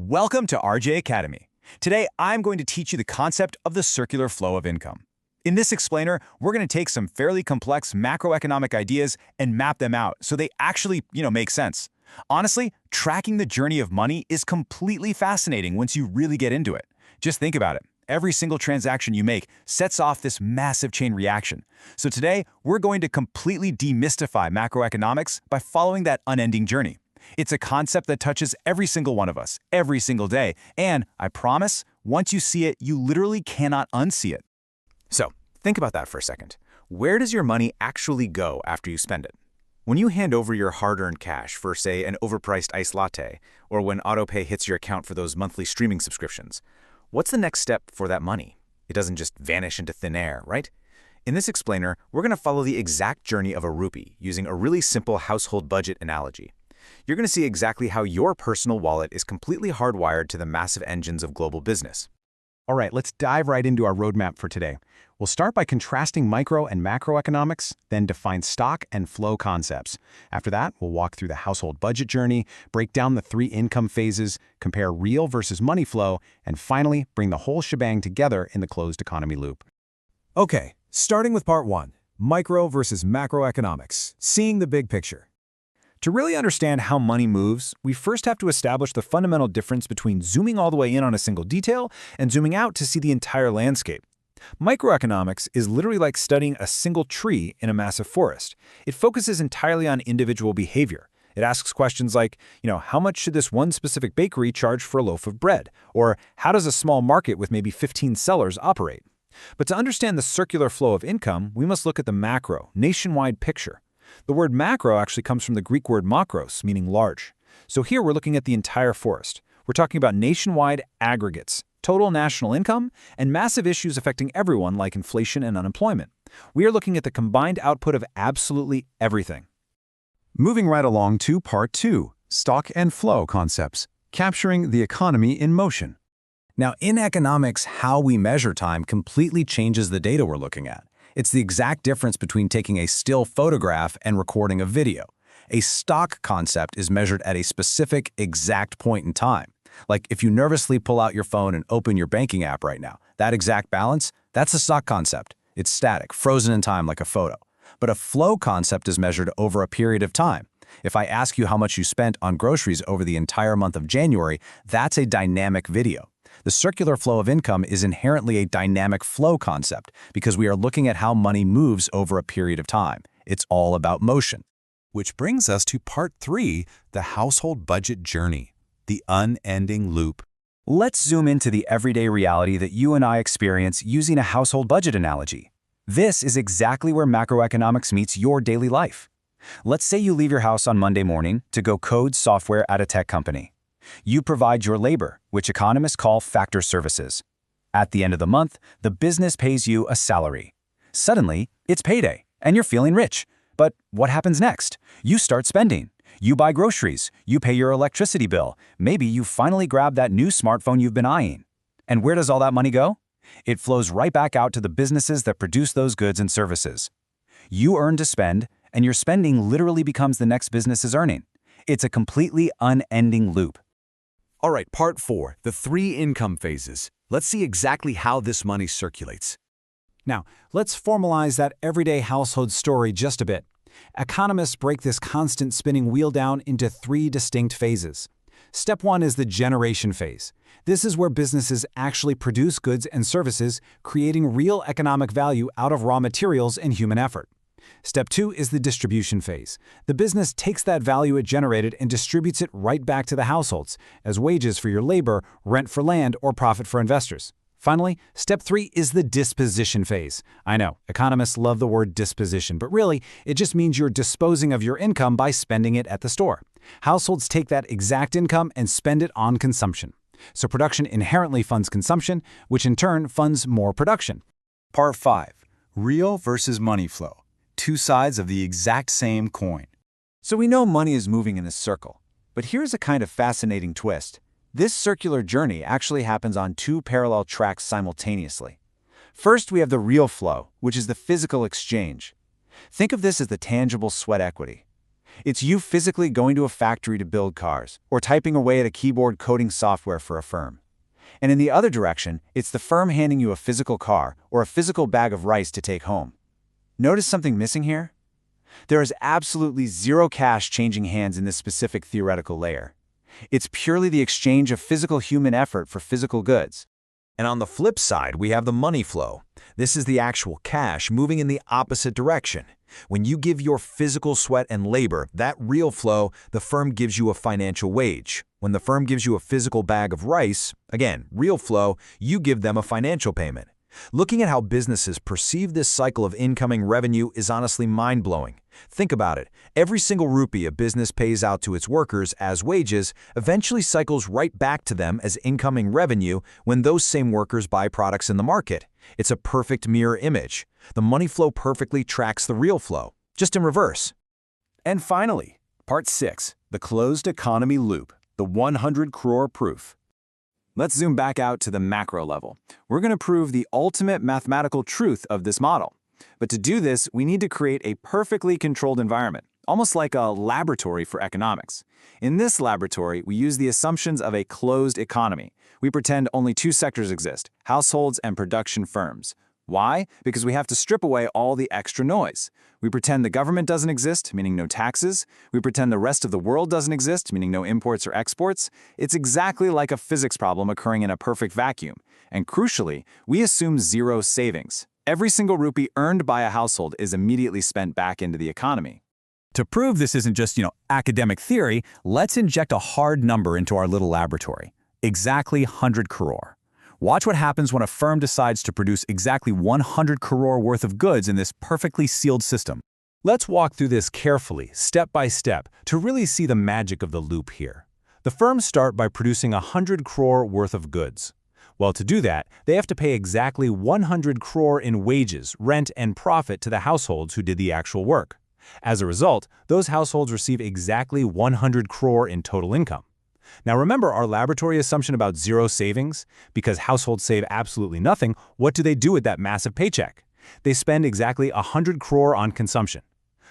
Welcome to RJ Academy. Today, I'm going to teach you the concept of the circular flow of income. In this explainer, we're going to take some fairly complex macroeconomic ideas and map them out so they actually, make sense. Honestly, tracking the journey of money is completely fascinating once you really get into it. Just think about it. Every single transaction you make sets off this massive chain reaction. So today, we're going to completely demystify macroeconomics by following that unending journey. It's a concept that touches every single one of us, every single day, and I promise, once you see it, you literally cannot unsee it. So, think about that for a second. Where does your money actually go after you spend it? When you hand over your hard-earned cash for, say, an overpriced iced latte, or when autopay hits your account for those monthly streaming subscriptions, what's the next step for that money? It doesn't just vanish into thin air, right? In this explainer, we're going to follow the exact journey of a rupee using a really simple household budget analogy. You're going to see exactly how your personal wallet is completely hardwired to the massive engines of global business. All right, let's dive right into our roadmap for today. We'll start by contrasting micro and macroeconomics, then define stock and flow concepts. After that, we'll walk through the household budget journey, break down the 3 income phases, compare real versus money flow, and finally, bring the whole shebang together in the closed economy loop. Okay, starting with part 1, micro versus macroeconomics, seeing the big picture. To really understand how money moves, we first have to establish the fundamental difference between zooming all the way in on a single detail and zooming out to see the entire landscape. Microeconomics is literally like studying a single tree in a massive forest. It focuses entirely on individual behavior. It asks questions like, how much should this one specific bakery charge for a loaf of bread? Or how does a small market with maybe 15 sellers operate? But to understand the circular flow of income, we must look at the macro, nationwide picture. The word macro actually comes from the Greek word makros, meaning large. So here we're looking at the entire forest. We're talking about nationwide aggregates, total national income, and massive issues affecting everyone like inflation and unemployment. We are looking at the combined output of absolutely everything. Moving right along to part 2, stock and flow concepts, capturing the economy in motion. Now, in economics, how we measure time completely changes the data we're looking at. It's the exact difference between taking a still photograph and recording a video. A stock concept is measured at a specific, exact point in time. Like if you nervously pull out your phone and open your banking app right now, that exact balance, that's a stock concept. It's static, frozen in time like a photo. But a flow concept is measured over a period of time. If I ask you how much you spent on groceries over the entire month of January, that's a dynamic video. The circular flow of income is inherently a dynamic flow concept because we are looking at how money moves over a period of time. It's all about motion. Which brings us to part 3, the household budget journey, the unending loop. Let's zoom into the everyday reality that you and I experience using a household budget analogy. This is exactly where macroeconomics meets your daily life. Let's say you leave your house on Monday morning to go code software at a tech company. You provide your labor, which economists call factor services. At the end of the month, the business pays you a salary. Suddenly, it's payday, and you're feeling rich. But what happens next? You start spending. You buy groceries. You pay your electricity bill. Maybe you finally grab that new smartphone you've been eyeing. And where does all that money go? It flows right back out to the businesses that produce those goods and services. You earn to spend, and your spending literally becomes the next business's earning. It's a completely unending loop. All right, part 4, the 3 income phases. Let's see exactly how this money circulates. Now, let's formalize that everyday household story just a bit. Economists break this constant spinning wheel down into 3 distinct phases. Step 1 is the generation phase. This is where businesses actually produce goods and services, creating real economic value out of raw materials and human effort. Step 2 is the distribution phase. The business takes that value it generated and distributes it right back to the households as wages for your labor, rent for land, or profit for investors. Finally, step 3 is the disposition phase. I know, economists love the word disposition, but really, it just means you're disposing of your income by spending it at the store. Households take that exact income and spend it on consumption. So production inherently funds consumption, which in turn funds more production. Part 5, real versus money flow. 2 sides of the exact same coin. So we know money is moving in a circle, but here's a kind of fascinating twist. This circular journey actually happens on 2 parallel tracks simultaneously. First, we have the real flow, which is the physical exchange. Think of this as the tangible sweat equity. It's you physically going to a factory to build cars, or typing away at a keyboard coding software for a firm. And in the other direction, it's the firm handing you a physical car or a physical bag of rice to take home. Notice something missing here? There is absolutely zero cash changing hands in this specific theoretical layer. It's purely the exchange of physical human effort for physical goods. And on the flip side, we have the money flow. This is the actual cash moving in the opposite direction. When you give your physical sweat and labor, that real flow, the firm gives you a financial wage. When the firm gives you a physical bag of rice, again, real flow, you give them a financial payment. Looking at how businesses perceive this cycle of incoming revenue is honestly mind-blowing. Think about it. Every single rupee a business pays out to its workers as wages eventually cycles right back to them as incoming revenue when those same workers buy products in the market. It's a perfect mirror image. The money flow perfectly tracks the real flow, just in reverse. And finally, Part 6, the closed economy loop, the 100 crore proof. Let's zoom back out to the macro level. We're going to prove the ultimate mathematical truth of this model. But to do this, we need to create a perfectly controlled environment, almost like a laboratory for economics. In this laboratory, we use the assumptions of a closed economy. We pretend only two sectors exist, households and production firms. Why? Because we have to strip away all the extra noise. We pretend the government doesn't exist, meaning no taxes. We pretend the rest of the world doesn't exist, meaning no imports or exports. It's exactly like a physics problem occurring in a perfect vacuum. And crucially, we assume zero savings. Every single rupee earned by a household is immediately spent back into the economy. To prove this isn't just, academic theory, let's inject a hard number into our little laboratory. Exactly 100 crore. Watch what happens when a firm decides to produce exactly 100 crore worth of goods in this perfectly sealed system. Let's walk through this carefully, step by step, to really see the magic of the loop here. The firms start by producing 100 crore worth of goods. Well, to do that, they have to pay exactly 100 crore in wages, rent, and profit to the households who did the actual work. As a result, those households receive exactly 100 crore in total income. Now remember our laboratory assumption about zero savings? Because households save absolutely nothing, what do they do with that massive paycheck? They spend exactly 100 crore on consumption.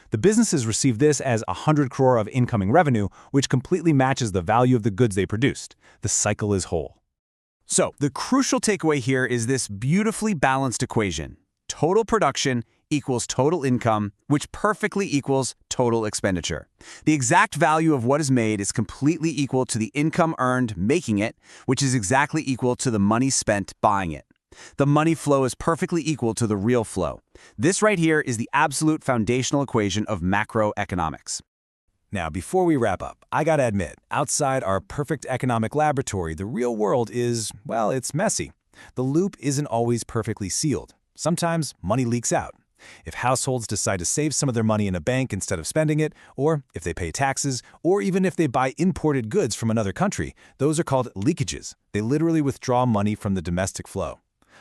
The businesses receive this as 100 crore of incoming revenue, which completely matches the value of the goods they produced. The cycle is whole. So, the crucial takeaway here is this beautifully balanced equation. Total production equals total income, which perfectly equals total expenditure. The exact value of what is made is completely equal to the income earned making it, which is exactly equal to the money spent buying it. The money flow is perfectly equal to the real flow. This right here is the absolute foundational equation of macroeconomics. Now, before we wrap up, I gotta admit, outside our perfect economic laboratory, the real world is, well, it's messy. The loop isn't always perfectly sealed. Sometimes money leaks out. If households decide to save some of their money in a bank instead of spending it, or if they pay taxes, or even if they buy imported goods from another country, those are called leakages. They literally withdraw money from the domestic flow.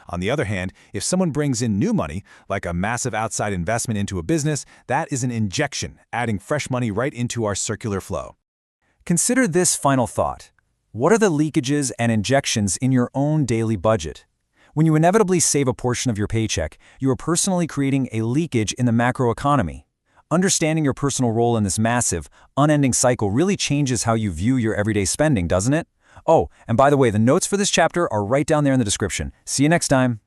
On the other hand, if someone brings in new money, like a massive outside investment into a business, that is an injection, adding fresh money right into our circular flow. Consider this final thought. What are the leakages and injections in your own daily budget? When you inevitably save a portion of your paycheck, you are personally creating a leakage in the macroeconomy. Understanding your personal role in this massive, unending cycle really changes how you view your everyday spending, doesn't it? Oh, and by the way, the notes for this chapter are right down there in the description. See you next time.